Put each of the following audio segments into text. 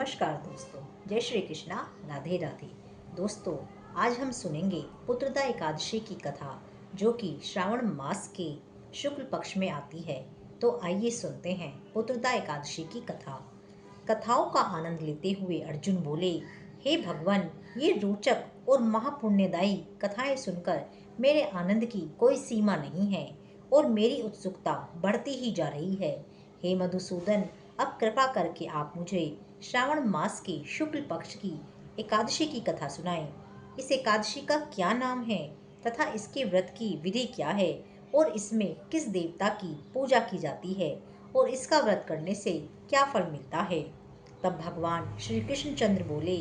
नमस्कार दोस्तों, जय श्री कृष्णा, राधे राधे। दोस्तों, आज हम सुनेंगे पुत्रदा एकादशी की कथा, जो कि श्रावण मास के शुक्ल पक्ष में आती है। तो आइए सुनते हैं पुत्रदा एकादशी की कथा। कथाओं का आनंद लेते हुए अर्जुन बोले, हे भगवान, ये रोचक और महापुण्यदायी कथाएं सुनकर मेरे आनंद की कोई सीमा नहीं है और मेरी उत्सुकता बढ़ती ही जा रही है। हे मधुसूदन, अब कृपा करके आप मुझे श्रावण मास के शुक्ल पक्ष की एकादशी की कथा सुनाएं। इस एकादशी का क्या नाम है तथा इसके व्रत की विधि क्या है और इसमें किस देवता की पूजा की जाती है और इसका व्रत करने से क्या फल मिलता है। तब भगवान श्री कृष्णचंद्र बोले,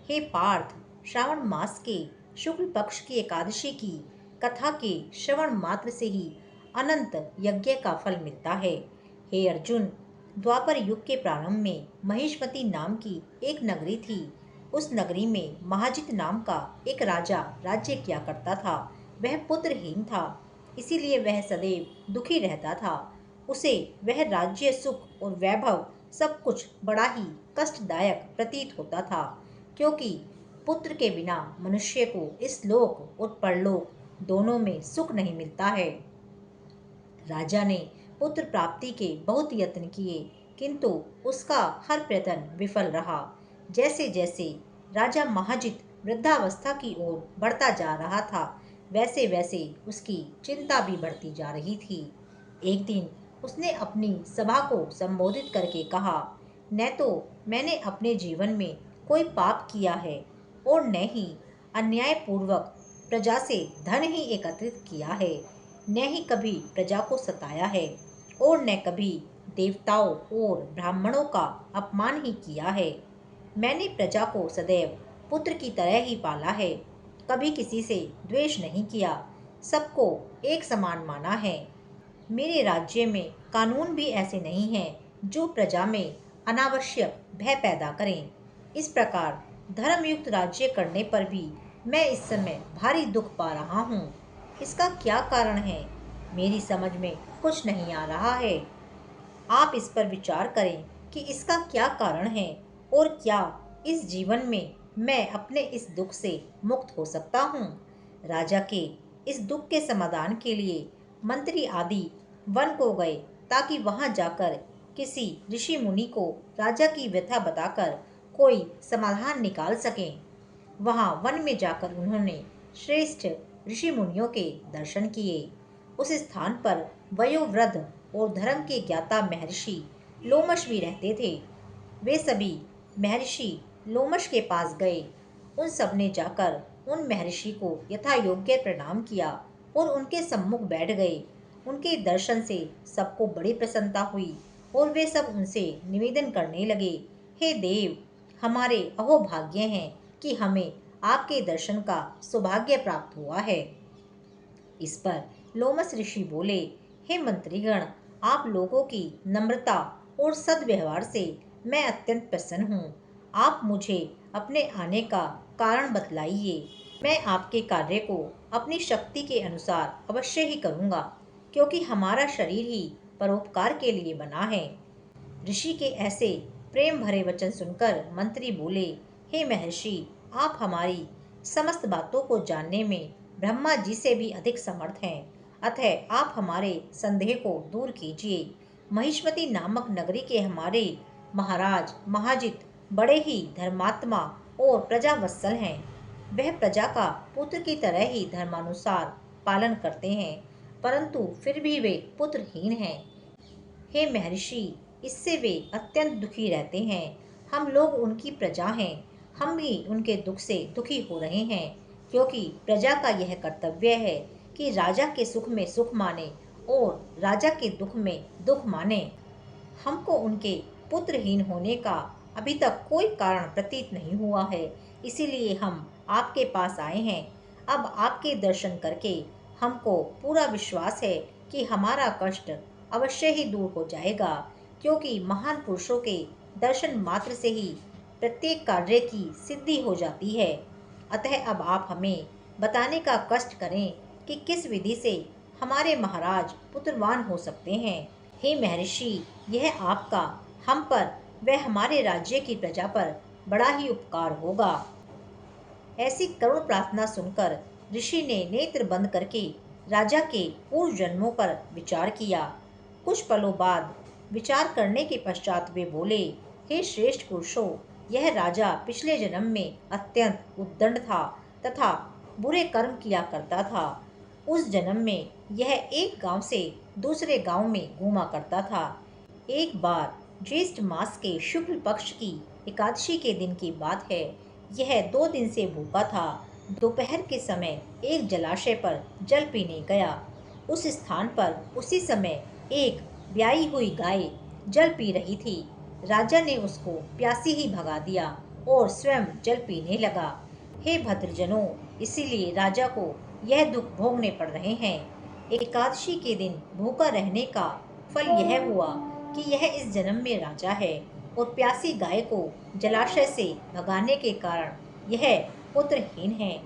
हे पार्थ, श्रावण मास के शुक्ल पक्ष की एकादशी की कथा के श्रवण मात्र से ही अनंत यज्ञ का फल मिलता है। हे अर्जुन, द्वापर युग के प्रारंभ में महिष्मती नाम की एक नगरी थी। उस नगरी में महाजित नाम का एक राजा राज्य किया करता था। वह पुत्रहीन था, इसीलिए वह सदैव दुखी रहता था। उसे वह राज्य, सुख और वैभव सब कुछ बड़ा ही कष्टदायक प्रतीत होता था, क्योंकि पुत्र के बिना मनुष्य को इस लोक और परलोक दोनों में सुख नहीं मिलता है। राजा ने पुत्र प्राप्ति के बहुत यत्न किए, किंतु उसका हर प्रयत्न विफल रहा। जैसे जैसे राजा महाजित वृद्धावस्था की ओर बढ़ता जा रहा था, वैसे वैसे उसकी चिंता भी बढ़ती जा रही थी। एक दिन उसने अपनी सभा को संबोधित करके कहा, न तो मैंने अपने जीवन में कोई पाप किया है और न ही अन्यायपूर्वक प्रजा से धन ही एकत्रित किया है, न ही कभी प्रजा को सताया है और न कभी देवताओं और ब्राह्मणों का अपमान ही किया है। मैंने प्रजा को सदैव पुत्र की तरह ही पाला है, कभी किसी से द्वेष नहीं किया, सबको एक समान माना है। मेरे राज्य में कानून भी ऐसे नहीं हैं जो प्रजा में अनावश्यक भय पैदा करें। इस प्रकार धर्मयुक्त राज्य करने पर भी मैं इस समय भारी दुख पा रहा हूँ। इसका क्या कारण है, मेरी समझ में कुछ नहीं आ रहा है। आप इस पर विचार करें कि इसका क्या कारण है और क्या इस जीवन में मैं अपने इस दुख से मुक्त हो सकता हूँ। राजा के इस दुख के समाधान के लिए मंत्री आदि वन को गए, ताकि वहां जाकर किसी ऋषि मुनि को राजा की व्यथा बताकर कोई समाधान निकाल सकें। वहां वन में जाकर उन्होंने श्रेष्ठ ऋषि मुनियों के दर्शन किए। उस स्थान पर वयोवृद्ध और धर्म के ज्ञाता महर्षि लोमश भी रहते थे। वे सभी महर्षि लोमश के पास गए। उन सब ने जाकर उन महर्षि को यथा योग्य प्रणाम किया और उनके सम्मुख बैठ गए। उनके दर्शन से सबको बड़ी प्रसन्नता हुई और वे सब उनसे निवेदन करने लगे, हे देव, हमारे अहोभाग्य हैं कि हमें आपके दर्शन का सौभाग्य प्राप्त हुआ है। इस पर लोमस ऋषि बोले, हे मंत्रीगण, आप लोगों की नम्रता और सद्व्यवहार से मैं अत्यंत प्रसन्न हूँ। आप मुझे अपने आने का कारण बतलाइए। मैं आपके कार्य को अपनी शक्ति के अनुसार अवश्य ही करूँगा, क्योंकि हमारा शरीर ही परोपकार के लिए बना है। ऋषि के ऐसे प्रेम भरे वचन सुनकर मंत्री बोले, हे महर्षि, आप हमारी समस्त बातों को जानने में ब्रह्मा जी से भी अधिक समर्थ हैं, अतः आप हमारे संदेह को दूर कीजिए। महिष्मती नामक नगरी के हमारे महाराज महाजित बड़े ही धर्मात्मा और प्रजावत्सल हैं। वह प्रजा का पुत्र की तरह ही धर्मानुसार पालन करते हैं, परंतु फिर भी वे पुत्रहीन हैं। हे महर्षि, इससे वे अत्यंत दुखी रहते हैं। हम लोग उनकी प्रजा हैं, हम भी उनके दुख से दुखी हो रहे हैं, क्योंकि प्रजा का यह कर्तव्य है कि राजा के सुख में सुख माने और राजा के दुख में दुख माने। हमको उनके पुत्रहीन होने का अभी तक कोई कारण प्रतीत नहीं हुआ है, इसीलिए हम आपके पास आए हैं। अब आपके दर्शन करके हमको पूरा विश्वास है कि हमारा कष्ट अवश्य ही दूर हो जाएगा, क्योंकि महान पुरुषों के दर्शन मात्र से ही प्रत्येक कार्य की सिद्धि हो जाती है। अतः अब आप हमें बताने का कष्ट करें कि किस विधि से हमारे महाराज पुत्रवान हो सकते हैं। हे महर्षि, यह आपका हम पर वह हमारे राज्य की प्रजा पर बड़ा ही उपकार होगा। ऐसी करुण प्रार्थना सुनकर ऋषि ने नेत्र बंद करके राजा के पूर्व जन्मों पर विचार किया। कुछ पलों बाद विचार करने के पश्चात वे बोले, हे श्रेष्ठ पुरुषों, यह राजा पिछले जन्म में अत्यंत उद्दंड था तथा बुरे कर्म किया करता था। उस जन्म में यह एक गांव से दूसरे गांव में घूमा करता था। एक बार ज्येष्ठ मास के शुक्ल पक्ष की एकादशी के दिन की बात है। यह 2 दिन से भूखा था। दोपहर के समय एक जलाशय पर जल पीने गया। उस स्थान पर उसी समय एक ब्याई हुई गाय जल पी रही थी। राजा ने उसको प्यासी ही भगा दिया और स्वयं जल पीने लगा। हे भद्रजनों, इसीलिए राजा को यह दुख भोगने पड़ रहे हैं। एकादशी के दिन भूखा रहने का फल यह हुआ कि यह इस जन्म में राजा है और प्यासी गाय को जलाशय से भगाने के कारण यह पुत्रहीन है।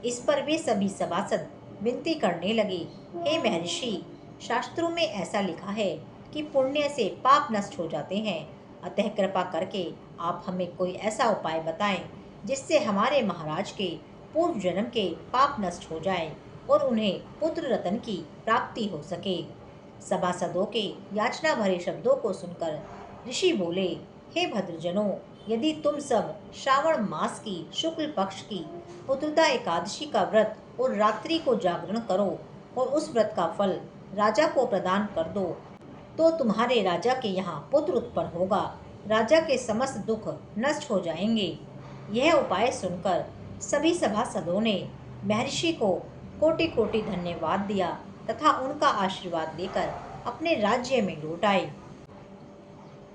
इस पर वे सभी सभासद विनती करने लगे, हे महर्षि, शास्त्रों में ऐसा लिखा है कि पुण्य से पाप नष्ट हो जाते हैं। अतः कृपा करके आप हमें कोई ऐसा उपाय बताएं जिससे हमारे महाराज के पूर्व जन्म के पाप नष्ट हो जाएं और उन्हें पुत्र रत्न की प्राप्ति हो सके। सभासदों के याचना भरे शब्दों को सुनकर ऋषि बोले, हे भद्रजनों, यदि तुम सब श्रावण मास की शुक्ल पक्ष की पुत्रदा एकादशी का व्रत और रात्रि को जागरण करो और उस व्रत का फल राजा को प्रदान कर दो, तो तुम्हारे राजा के यहाँ पुत्र उत्पन्न होगा। राजा के समस्त दुख नष्ट हो जाएंगे। यह उपाय सुनकर सभी सभासदों ने महर्षि को कोटि कोटि धन्यवाद दिया तथा उनका आशीर्वाद लेकर अपने राज्य में लौट आए।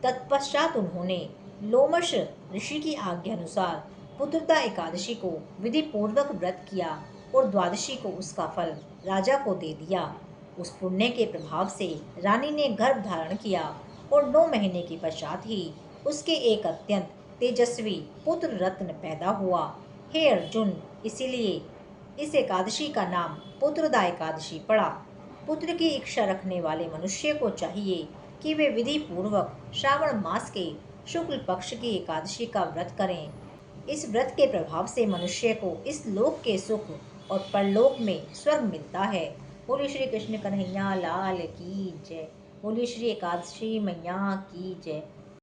तत्पश्चात उन्होंने लोमश ऋषि की आज्ञा अनुसार पुत्रदा एकादशी को विधि पूर्वक व्रत किया और द्वादशी को उसका फल राजा को दे दिया। उस पुण्य के प्रभाव से रानी ने गर्भ धारण किया और 9 महीने के पश्चात ही उसके एक अत्यंत तेजस्वी पुत्र रत्न पैदा हुआ। हे अर्जुन, इसीलिए इस एकादशी का नाम पुत्रदा एकादशी पड़ा। पुत्र की इच्छा रखने वाले मनुष्य को चाहिए कि वे विधि पूर्वक श्रावण मास के शुक्ल पक्ष की एकादशी का व्रत करें। इस व्रत के प्रभाव से मनुष्य को इस लोक के सुख और परलोक में स्वर्ग मिलता है। बोलिए श्री कृष्ण कन्हैया लाल की जय। बोलिए श्री एकादशी मैया की जय।